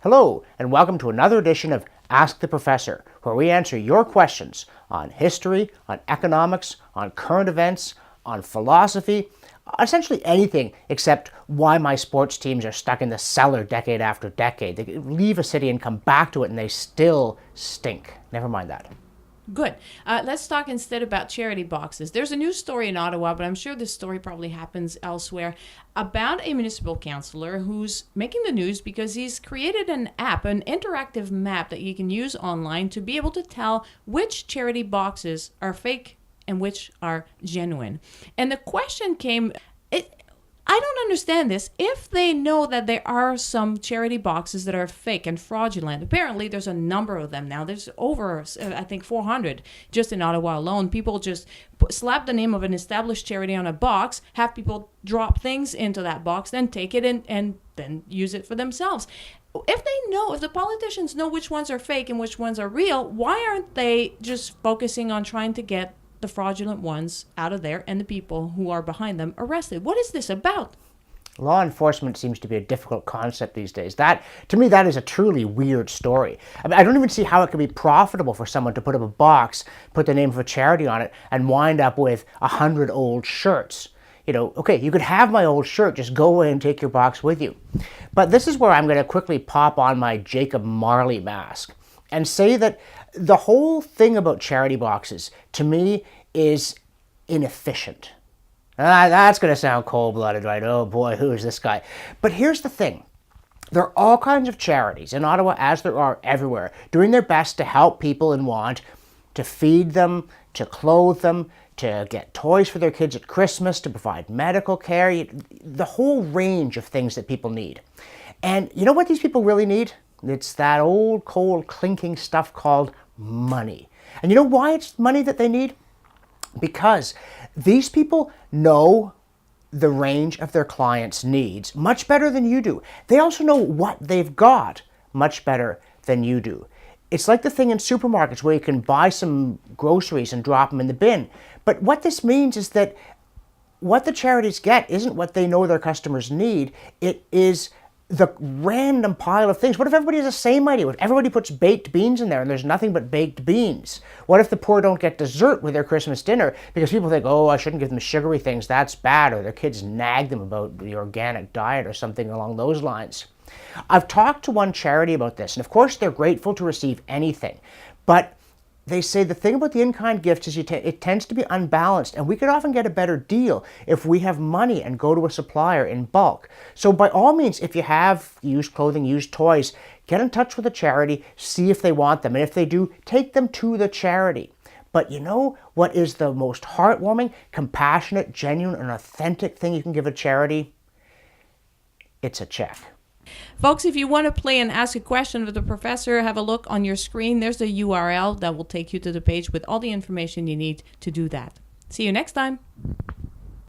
Hello, and welcome to another edition of Ask the Professor, where we answer your questions on history, on economics, on current events, on philosophy, essentially anything except why my sports teams are stuck in the cellar decade after decade. They leave a city and come back to it and they still stink. Never mind that. Good. Let's talk instead about charity boxes. There's a news story in Ottawa, but I'm sure this story probably happens elsewhere, about a municipal councillor who's making the news because he's created an app, an interactive map that you can use online to be able to tell which charity boxes are fake and which are genuine. And the question came, I don't understand this. If they know that there are some charity boxes that are fake and fraudulent, apparently there's a number of them now. There's over, I think, 400 just in Ottawa alone. People just slap the name of an established charity on a box, have people drop things into that box, then take it and then use it for themselves. If the politicians know which ones are fake and which ones are real, why aren't they just focusing on trying to get the fraudulent ones out of there and the people who are behind them arrested? What is this about? Law enforcement seems to be a difficult concept these days. To me, that is a truly weird story. I mean, I don't even see how it could be profitable for someone to put up a box, put the name of a charity on it, and wind up with 100 old shirts. Okay, you could have my old shirt, just go away and take your box with you. But this is where I'm going to quickly pop on my Jacob Marley mask and say that the whole thing about charity boxes, to me, is inefficient. That's going to sound cold-blooded, right? Oh boy, who is this guy? But here's the thing. There are all kinds of charities in Ottawa, as there are everywhere, doing their best to help people in want, to feed them, to clothe them, to get toys for their kids at Christmas, to provide medical care, the whole range of things that people need. And you know what these people really need? It's that old, cold, clinking stuff called money. And you know why it's money that they need? Because these people know the range of their clients' needs much better than you do. They also know what they've got much better than you do. It's like the thing in supermarkets where you can buy some groceries and drop them in the bin. But what this means is that what the charities get isn't what they know their customers need. It is the random pile of things. What if everybody has the same idea? What if everybody puts baked beans in there and there's nothing but baked beans? What if the poor don't get dessert with their Christmas dinner because people think, oh, I shouldn't give them sugary things, that's bad, or their kids nag them about the organic diet or something along those lines. I've talked to one charity about this, and of course they're grateful to receive anything, but they say the thing about the in-kind gifts is it tends to be unbalanced, and we could often get a better deal if we have money and go to a supplier in bulk. So by all means, if you have used clothing, used toys, get in touch with a charity, see if they want them, and if they do, take them to the charity. But you know what is the most heartwarming, compassionate, genuine, and authentic thing you can give a charity? It's a check. Folks, if you want to play and ask a question of the professor, have a look on your screen. There's the URL that will take you to the page with all the information you need to do that. See you next time.